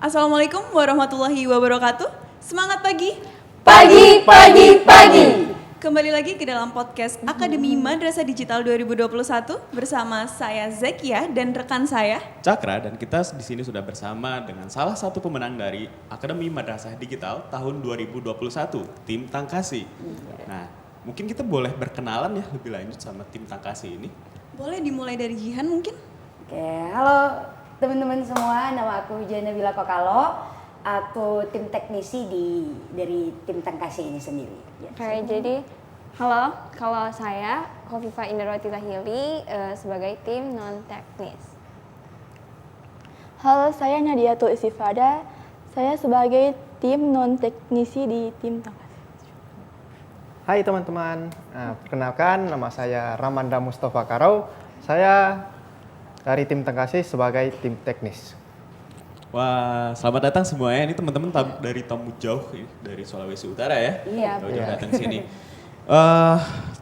Assalamualaikum warahmatullahi wabarakatuh. Semangat pagi. Pagi, pagi, pagi. Kembali lagi ke dalam podcast Akademi Madrasah Digital 2021 bersama saya Zekia dan rekan saya Cakra, dan kita di sini sudah bersama dengan salah satu pemenang dari Akademi Madrasah Digital tahun 2021, tim Tangkasi. Nah, mungkin kita boleh berkenalan ya lebih lanjut sama tim Tangkasi ini. Boleh dimulai dari Jihan mungkin? Oke, halo teman-teman semua, nama aku Jana Bila Kokalo. Aku tim teknisi dari tim Tangkasi ini sendiri. Ya. Oke, jadi halo, kalau saya Khofifa Indarwati Tahili sebagai tim non-teknis. Halo, saya Nadiatul Istifada. Saya sebagai tim non-teknisi di tim Tangkasi. Hai teman-teman, perkenalkan nama saya Ramanda Mustafa Karau. Saya dari tim Tangkasi sebagai tim teknis. Wah, selamat datang semuanya. Ini teman-teman dari tamu jauh dari Sulawesi Utara ya. Iya, Jauh datang sini.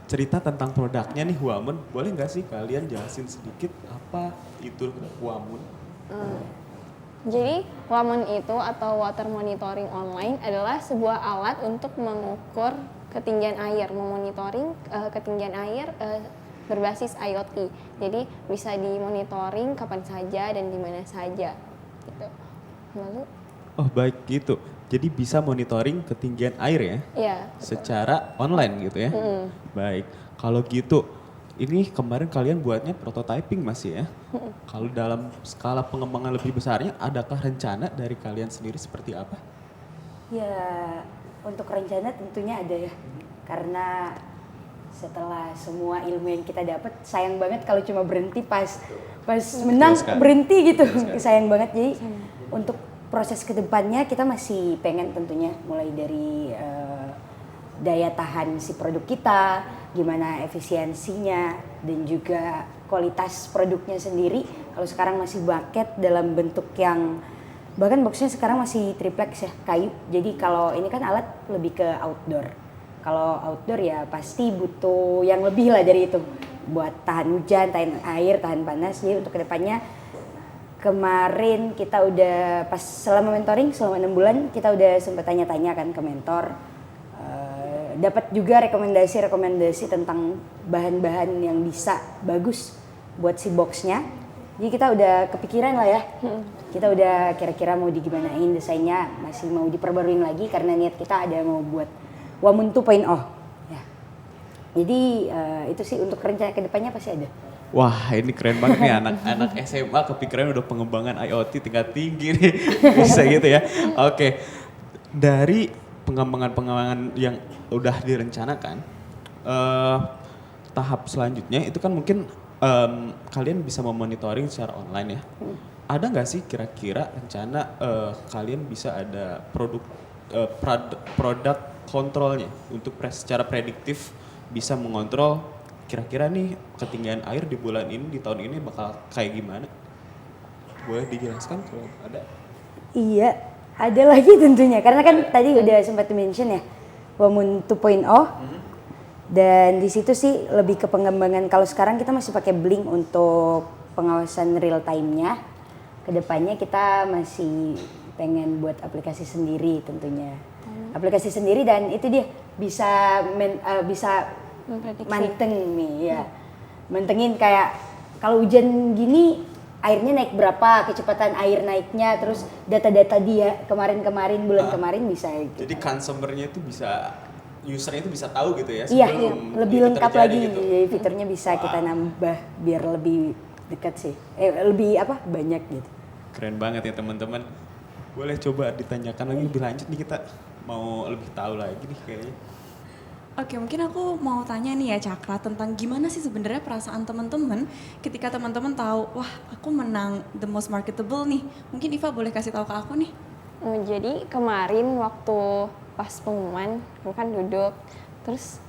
Cerita tentang produknya nih Huamun, boleh nggak sih kalian jelasin sedikit apa itu Huamun? Jadi WAMON itu atau Water Monitoring Online adalah sebuah alat untuk mengukur ketinggian air, memonitoring ketinggian air berbasis IoT. Jadi bisa dimonitoring kapan saja dan di mana saja. Gitu. Lalu? Oh baik gitu, jadi bisa monitoring ketinggian air ya? Iya. Secara online gitu ya? Baik, kalau gitu ini kemarin kalian buatnya prototyping masih ya? Kalau dalam skala pengembangan lebih besarnya, adakah rencana dari kalian sendiri seperti apa? Ya, untuk rencana tentunya ada ya. Karena setelah semua ilmu yang kita dapat, sayang banget kalau cuma berhenti pas menang berhenti gitu. Sayang banget. Jadi untuk proses kedepannya kita masih pengen tentunya mulai dari daya tahan si produk kita, gimana efisiensinya dan juga kualitas produknya sendiri. Kalau sekarang masih bucket dalam bentuk yang bahkan boxnya sekarang masih triplex ya, kayu. Jadi kalau ini kan alat lebih ke outdoor. Kalau outdoor ya pasti butuh yang lebih lah dari itu. Buat tahan hujan, tahan air, tahan panas. Jadi untuk kedepannya kemarin kita udah pas selama mentoring selama 6 bulan kita udah sempat tanya-tanya kan ke mentor. Dapat juga rekomendasi tentang bahan-bahan yang bisa bagus buat si boxnya. Jadi kita udah kepikiran lah ya. Kita udah kira-kira mau digimanain desainnya, masih mau diperbaruin lagi karena niat kita ada mau buat Wamun 2.0. Ya. Jadi itu sih untuk rencana kedepannya pasti ada. Wah ini keren banget nih anak-anak SMA kepikiran udah pengembangan IoT tingkat tinggi nih. Bisa gitu ya. Oke, dari pengembangan yang udah direncanakan, tahap selanjutnya itu kan mungkin kalian bisa memonitoring secara online ya. Ada nggak sih kira-kira rencana kalian bisa ada produk kontrolnya untuk secara prediktif bisa mengontrol kira-kira nih ketinggian air di bulan ini, di tahun ini bakal kayak gimana? Boleh dijelaskan kalau ada? Iya, ada lagi tentunya. Karena kan tadi udah sempat mention ya, Wamun 2.0. Dan di situ sih lebih ke pengembangan. Kalau sekarang kita masih pakai Blink untuk pengawasan real time-nya. Kedepannya kita masih pengen buat aplikasi sendiri tentunya. Aplikasi sendiri dan itu dia bisa manteng nih ya. Mantengin kayak kalau hujan gini airnya naik berapa, kecepatan air naiknya, terus data-data dia kemarin bulan kemarin bisa gitu. Jadi consumer-nya itu bisa, usernya itu bisa tahu gitu ya Iya, sebelum lebih itu lengkap terjadi lagi gitu. Jadi fiturnya bisa kita nambah biar lebih dekat sih. Lebih banyak gitu. Keren banget ya teman-teman. Boleh coba ditanyakan lagi lebih lanjut nih, kita mau lebih tahu lagi nih kayaknya. Oke, mungkin aku mau tanya nih ya Cakra tentang gimana sih sebenarnya perasaan teman-teman ketika teman-teman tahu, wah aku menang the most marketable nih. Mungkin Iva boleh kasih tahu ke aku nih. Jadi kemarin waktu pas pengumuman, aku kan duduk, terus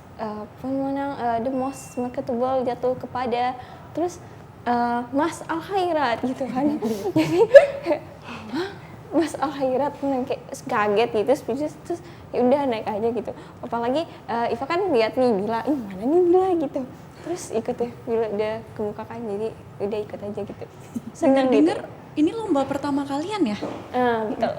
pemenang the most marketable jatuh kepada, terus Mas Al Khairat gitu kan. Jadi Mas Al Khairat kayak kaget gitu, speechless, terus ya udah naik aja gitu. Apalagi Iva kan lihat nih Bila, mana nih Bila gitu. terus ikut ya, udah kebukakan jadi udah ikut aja gitu. Seneng gitu. Dengar ini lomba pertama kalian ya? Betul.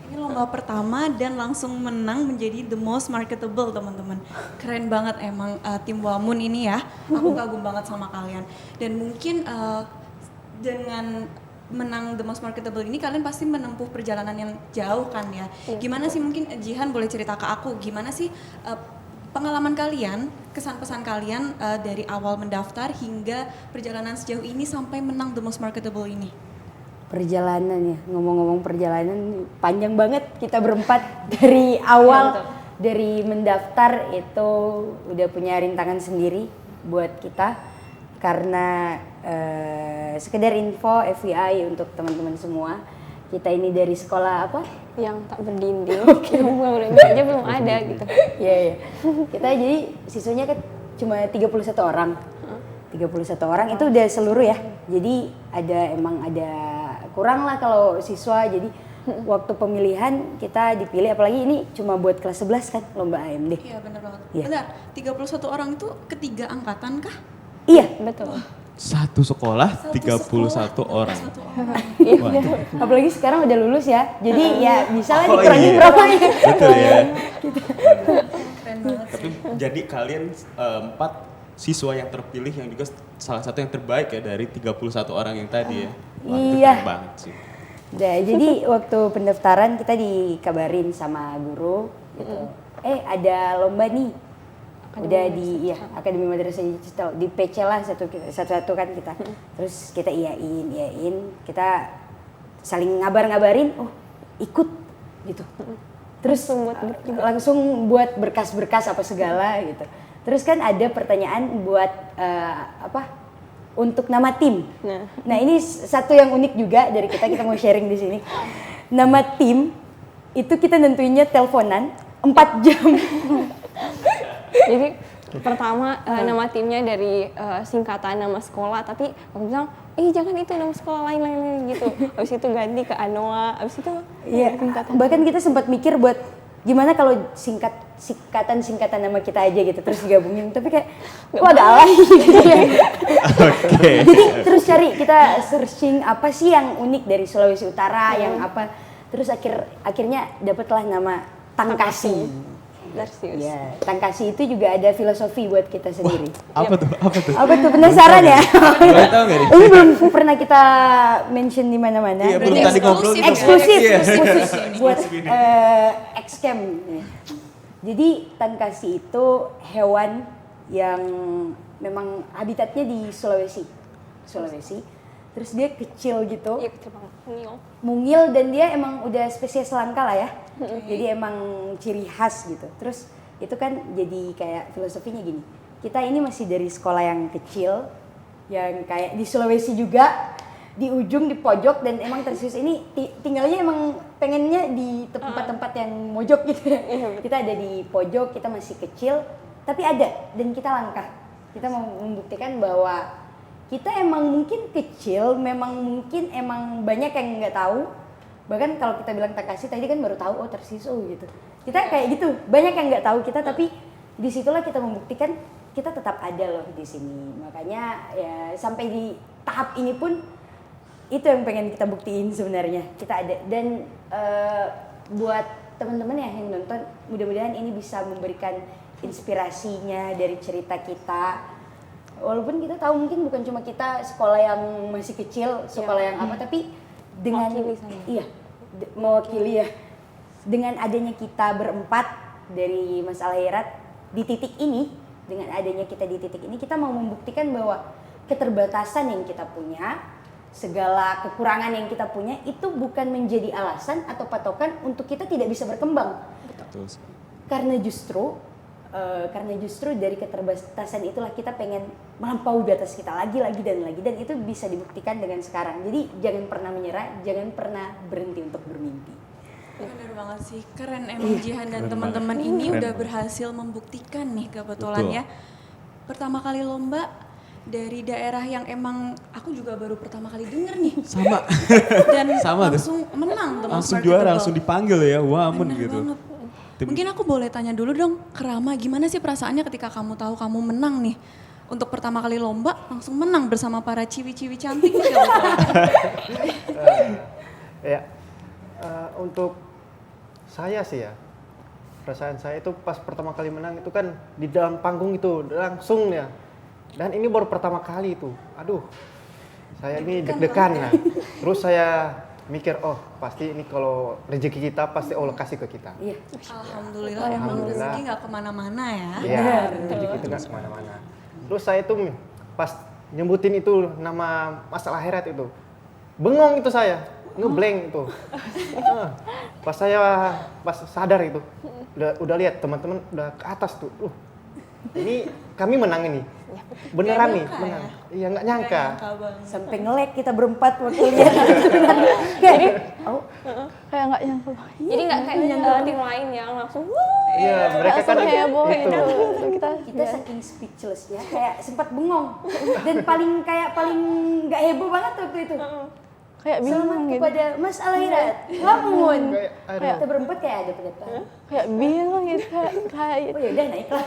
Ini lomba pertama dan langsung menang menjadi the most marketable teman-teman. Keren banget emang tim Wamun ini ya. Aku kagum banget sama kalian. Dan mungkin dengan menang the most marketable ini kalian pasti menempuh perjalanan yang jauh kan ya. Gimana sih mungkin Jihan boleh cerita ke aku gimana sih pengalaman kalian, kesan pesan kalian dari awal mendaftar hingga perjalanan sejauh ini sampai menang the most marketable ini? Perjalanan ya, ngomong-ngomong perjalanan panjang banget kita berempat dari awal, dari mendaftar itu udah punya rintangan sendiri buat kita karena sekedar info FYI untuk teman-teman semua, kita ini dari sekolah apa? Yang tak berdinding, yang aja belum ada gitu. Iya. Kita jadi siswanya kan cuma 31 orang. 31 orang itu udah seluruh ya. Jadi emang ada kurang lah kalau siswa. Jadi waktu pemilihan kita dipilih, apalagi ini cuma buat kelas 11 kan lomba AMD. Iya benar banget. Iya. Bentar, 31 orang itu ketiga angkatan kah? Iya. Betul. Satu sekolah 31 orang. Satu orang. Waduh. Apalagi sekarang udah lulus ya. Jadi ya bisa lah Oh, dikurangin iya. berapa ya. Betul ya. Keren banget sih. Tapi jadi kalian 4 siswa yang terpilih yang juga salah satu yang terbaik ya dari 31 orang yang tadi ya. Wah, itu Iya. keren banget sih. Nah, jadi waktu pendaftaran kita dikabarin sama guru gitu. Ada lomba nih. Udah di Akademi Madrasah Digital di PC lah satu-satu kan kita. Terus kita iyain, kita saling ngabarin, oh ikut gitu. Terus langsung buat berkas-berkas apa segala gitu. Terus kan ada pertanyaan buat untuk nama tim. Nah ini satu yang unik juga dari kita mau sharing di sini. Nama tim itu kita nentuinnya teleponan 4 jam. Jadi pertama nama timnya dari singkatan nama sekolah, tapi aku bilang, jangan itu nama sekolah lain gitu. Habis itu ganti ke Anoa, habis itu Bahkan kita sempat mikir buat gimana kalau singkatan nama kita aja gitu terus digabungin, tapi kayak agak alay gitu ya. Jadi terus kita searching apa sih yang unik dari Sulawesi Utara yang apa, terus akhirnya dapatlah nama Tangkasi. Darsius. Ya, Tangkasi itu juga ada filosofi buat kita sendiri. Apa tuh? Apa tuh penasaran ya? Boleh tahu nggak nih? Ini belum pernah kita mention di mana-mana. Iya, belum Berarti tadi ngobrol. eksklusif ya? Eksklusif Iya. khusus buat Xcam. Jadi Tangkasi itu hewan yang memang habitatnya di Sulawesi. Terus dia kecil gitu. Iya, kecil banget. Mungil dan dia emang udah spesies langka lah ya. Jadi emang ciri khas gitu. Terus itu kan jadi kayak filosofinya gini. Kita ini masih dari sekolah yang kecil, yang kayak di Sulawesi juga, di ujung, di pojok, dan emang Tarsius ini tinggalnya emang pengennya di tempat-tempat yang mojok gitu ya. Kita ada di pojok, kita masih kecil, tapi ada dan kita langkah. Kita mau membuktikan bahwa kita emang mungkin kecil, mungkin banyak yang nggak tahu. Bahkan kalau kita bilang Tangkasi tadi kan baru tahu Tarsius gitu. Kita kayak gitu, banyak yang nggak tahu kita, tapi disitulah kita membuktikan kita tetap ada loh di sini. Makanya ya sampai di tahap ini pun itu yang pengen kita buktiin sebenarnya, kita ada. Dan buat teman-teman ya yang nonton, mudah-mudahan ini bisa memberikan inspirasinya dari cerita kita. Walaupun kita tahu mungkin bukan cuma kita sekolah yang masih kecil, sekolah yang apa, tapi dengan mewakili ya. Dengan adanya kita berempat dari Mas Al-Khairat di titik ini, dengan adanya kita di titik ini, kita mau membuktikan bahwa keterbatasan yang kita punya, segala kekurangan yang kita punya itu bukan menjadi alasan atau patokan untuk kita tidak bisa berkembang. Betul. Karena justru dari keterbatasan itulah kita pengen melampaui batas kita lagi dan itu bisa dibuktikan dengan sekarang. Jadi jangan pernah menyerah, jangan pernah berhenti untuk bermimpi. Bener banget sih, keren emang Jihan dan teman-teman ini udah berhasil membuktikan nih kebetulan ya. Pertama kali lomba dari daerah yang emang aku juga baru pertama kali denger nih. Sama. Dan Sama tuh. langsung menang teman Langsung juara, langsung dipanggil ya, Wamun Bener gitu. banget. Mungkin aku boleh tanya dulu dong ke Rama, gimana sih perasaannya ketika kamu tahu kamu menang nih untuk pertama kali lomba langsung menang bersama para ciwi-ciwi cantik nih kalau Ya, untuk saya sih ya, perasaan saya itu pas pertama kali menang itu kan di dalam panggung itu langsung ya. Dan ini baru pertama kali itu, aduh, saya ini deg-degan lah. Terus saya mikir, oh pasti ini kalau rezeki kita pasti Allah kasih ke kita. Iya. Alhamdulillah emang Alhamdulillah. rezeki nggak kemana-mana ya. Iya, rezeki itu nggak kemana-mana. Terus saya tuh pas nyebutin itu nama masalah akhirat itu, bengong itu saya, ngeblank itu. Pas sadar itu, udah lihat teman-teman udah ke atas tuh. Ini kami menang ini. Beneran nih, nyangka menang. ya? Iya nggak nyangka. Sampai ngelek kita berempat waktu lihat. Jadi, oh, Kayak nggak nyangka. Jadi nggak kayak tim lain yang langsung Iya, mereka kan Langsung heboh itu. gitu. Kita kita saking speechless ya, kayak sempat bengong. Dan paling nggak heboh banget waktu itu. kayak Selamat bingung gitu. kepada Mas Alairat. Lamun. Kayak, aduh. Kita berempat kayak ada pedepan. Kayak bingung gitu. Kayak Oh ya udah naiklah.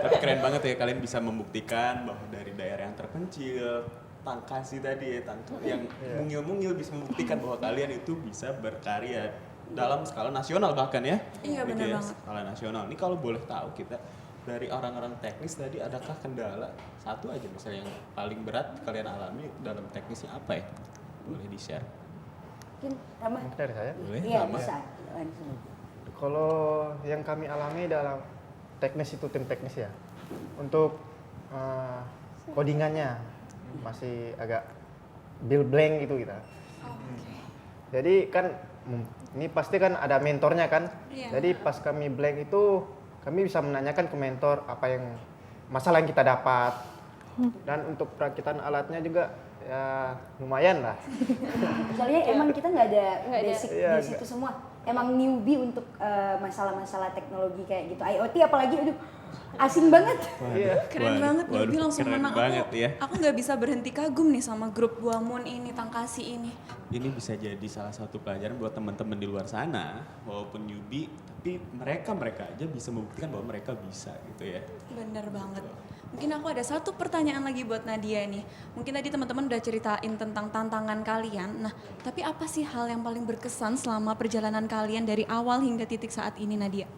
Tapi keren banget ya kalian bisa membuktikan bahwa dari daerah yang terpencil, Tangkasi tadi ya, yang mungil-mungil bisa membuktikan bahwa kalian itu bisa berkarya dalam skala nasional bahkan ya. Iya, Gitu benar ya, banget. skala nasional. Ini kalau boleh tahu kita dari orang-orang teknis tadi adakah kendala satu aja misalnya yang paling berat kalian alami dalam teknisnya apa ya? Boleh di-share? Mungkin tambah. Dari saya. Boleh? Iya Rama? bisa langsung. Kalau yang kami alami dalam teknis itu tim teknis ya, untuk codingannya masih agak build blank gitu kita. Jadi kan ini pasti kan ada mentornya kan. Iya. Jadi pas kami blank itu kami bisa menanyakan ke mentor apa yang masalah yang kita dapat. Dan untuk perakitan alatnya juga ya lumayan lah. Soalnya emang kita nggak ada Nggak ada. basic Iya, di situ semua. Emang newbie untuk masalah-masalah teknologi kayak gitu. IoT apalagi, aduh asing banget. Iya. Keren Waduh, banget, waduh, Yobi langsung keren menang. banget ya. Aku nggak bisa berhenti kagum nih sama grup Buamun ini, Tangkasi ini. Ini bisa jadi salah satu pelajaran buat teman-teman di luar sana, walaupun newbie, tapi mereka aja bisa membuktikan bahwa mereka bisa gitu ya. Bener banget. Mungkin aku ada satu pertanyaan lagi buat Nadia nih. Mungkin tadi teman-teman udah ceritain tentang tantangan kalian. Nah, tapi apa sih hal yang paling berkesan selama perjalanan kalian dari awal hingga titik saat ini, Nadia?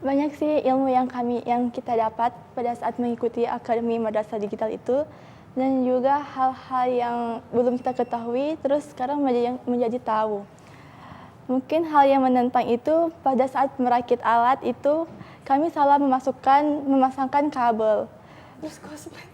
banyak sih ilmu yang kita dapat pada saat mengikuti Akademi Madrasah Digital itu, dan juga hal-hal yang belum kita ketahui terus sekarang menjadi tahu. Mungkin hal yang menentang itu pada saat merakit alat itu kami salah memasangkan kabel.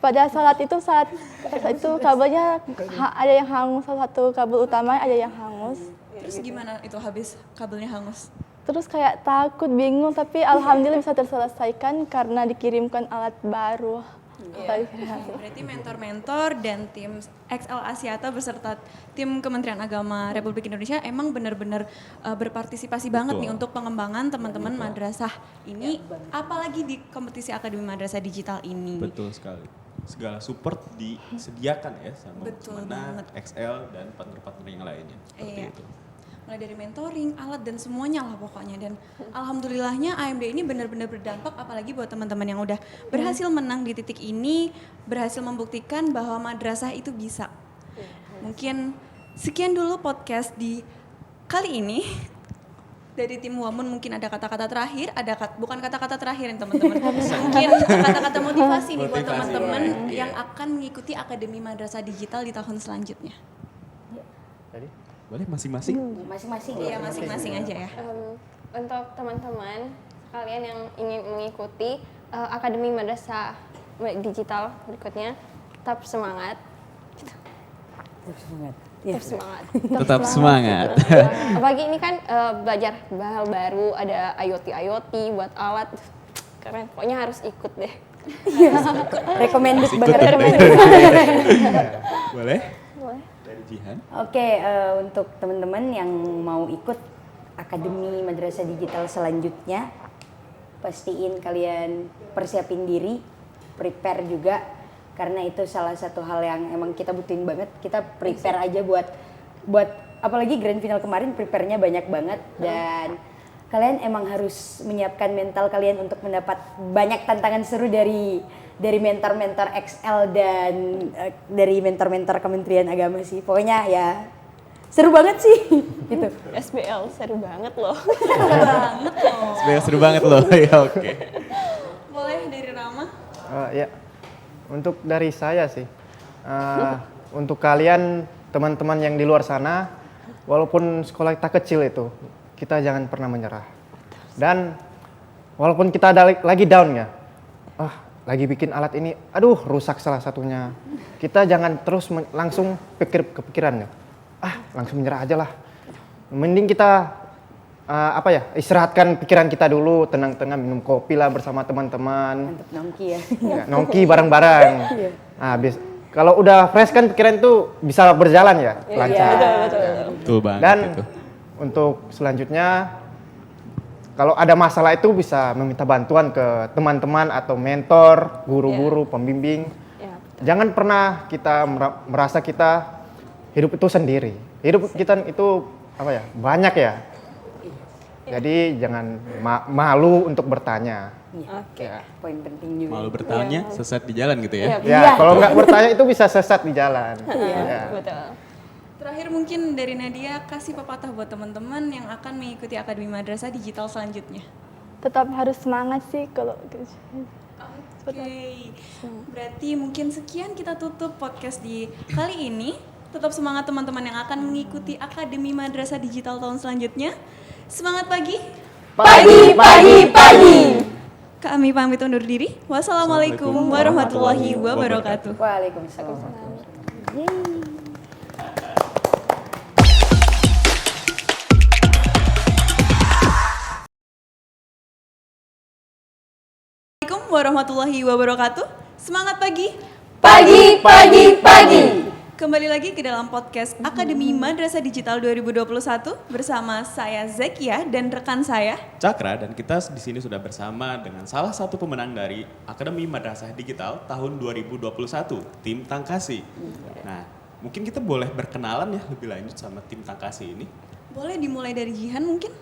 Pada saat itu kabelnya ada yang hangus, salah satu kabel utama ada yang hangus. Terus gimana itu habis kabelnya hangus? Terus kayak takut, bingung, tapi alhamdulillah bisa terselesaikan karena dikirimkan alat baru. Berarti mentor-mentor dan tim XL Asiata beserta tim Kementerian Agama Republik Indonesia emang benar-benar berpartisipasi banget nih untuk pengembangan teman-teman madrasah ini, apalagi di kompetisi Akademi Madrasah Digital ini. Betul sekali. Segala support disediakan ya sama Betul Kemenag, banget. XL dan partner-partner yang lainnya. Seperti Iya. itu. Mulai dari mentoring, alat dan semuanya lah pokoknya. Dan alhamdulillahnya AMD ini benar-benar berdampak, apalagi buat teman-teman yang udah berhasil menang di titik ini, berhasil membuktikan bahwa madrasah itu bisa. Mungkin sekian dulu podcast di kali ini. Dari tim Wamun mungkin ada kata-kata terakhir, bukan kata-kata terakhir nih teman-teman. Mungkin kata-kata motivasi nih buat Motivasi, teman-teman boleh. yang akan mengikuti Akademi Madrasah Digital di tahun selanjutnya. Jadi Boleh masing-masing? Masing-masing Iya, ya. masing-masing aja ya. Untuk teman-teman sekalian yang ingin mengikuti Akademi Madrasah Digital berikutnya, tetap semangat. Tetap semangat. Tetap semangat. Apalagi ini kan belajar hal baru, ada IoT buat alat. Keren, pokoknya harus ikut deh. Recommended Ikut banget. Boleh? Boleh. Dari Jihan? Oke, untuk teman-teman yang mau ikut Akademi Madrasah Digital selanjutnya, pastiin kalian persiapin diri, prepare juga, karena itu salah satu hal yang emang kita butuhin banget. Kita prepare aja buat apalagi grand final kemarin, prepare-nya banyak banget, dan kalian emang harus menyiapkan mental kalian untuk mendapat banyak tantangan seru dari dari mentor-mentor XL dan dari mentor-mentor Kementerian Agama sih. Pokoknya ya seru banget sih gitu. SBL seru banget loh. Seru banget loh. Ya oke. Boleh dari Rama? Ya, untuk dari saya sih, untuk kalian teman-teman yang di luar sana, walaupun sekolah kita kecil itu, kita jangan pernah menyerah. Dan walaupun kita ada lagi down ya, lagi bikin alat ini, aduh rusak salah satunya. Kita jangan terus langsung kepikirannya, langsung menyerah aja lah. Mending kita istirahatkan pikiran kita dulu, tenang-tenang minum kopi lah bersama teman-teman. Mantep nongki ya. Ya, nongki bareng-bareng. Nah, kalau udah fresh kan pikiran itu bisa berjalan ya, lancar. Betul banget Dan itu. untuk selanjutnya, kalau ada masalah itu bisa meminta bantuan ke teman-teman atau mentor, guru-guru, pembimbing. Jangan pernah kita merasa kita hidup itu sendiri. Hidup kita itu banyak ya. Jadi jangan malu untuk bertanya. Oke. Poin penting juga. Malu bertanya, sesat di jalan gitu ya. Ya, kalau nggak bertanya itu bisa sesat di jalan. Ya. Betul. Terakhir mungkin dari Nadia, kasih pepatah buat teman-teman yang akan mengikuti Akademi Madrasah Digital selanjutnya. Tetap harus semangat sih kalau Oke, berarti mungkin sekian kita tutup podcast di kali ini. Tetap semangat teman-teman yang akan mengikuti Akademi Madrasah Digital tahun selanjutnya. Semangat pagi. Pagi. Kami pamit undur diri. Wassalamualaikum warahmatullahi wabarakatuh. Waalaikumsalam. Assalamualaikum warahmatullahi wabarakatuh. Semangat pagi. Pagi. Kembali lagi ke dalam podcast Akademi Madrasah Digital 2021 bersama saya Zekia dan rekan saya Cakra, dan kita di sini sudah bersama dengan salah satu pemenang dari Akademi Madrasah Digital tahun 2021, tim Tangkasi. Nah, mungkin kita boleh berkenalan ya lebih lanjut sama tim Tangkasi ini. Boleh dimulai dari Jihan mungkin?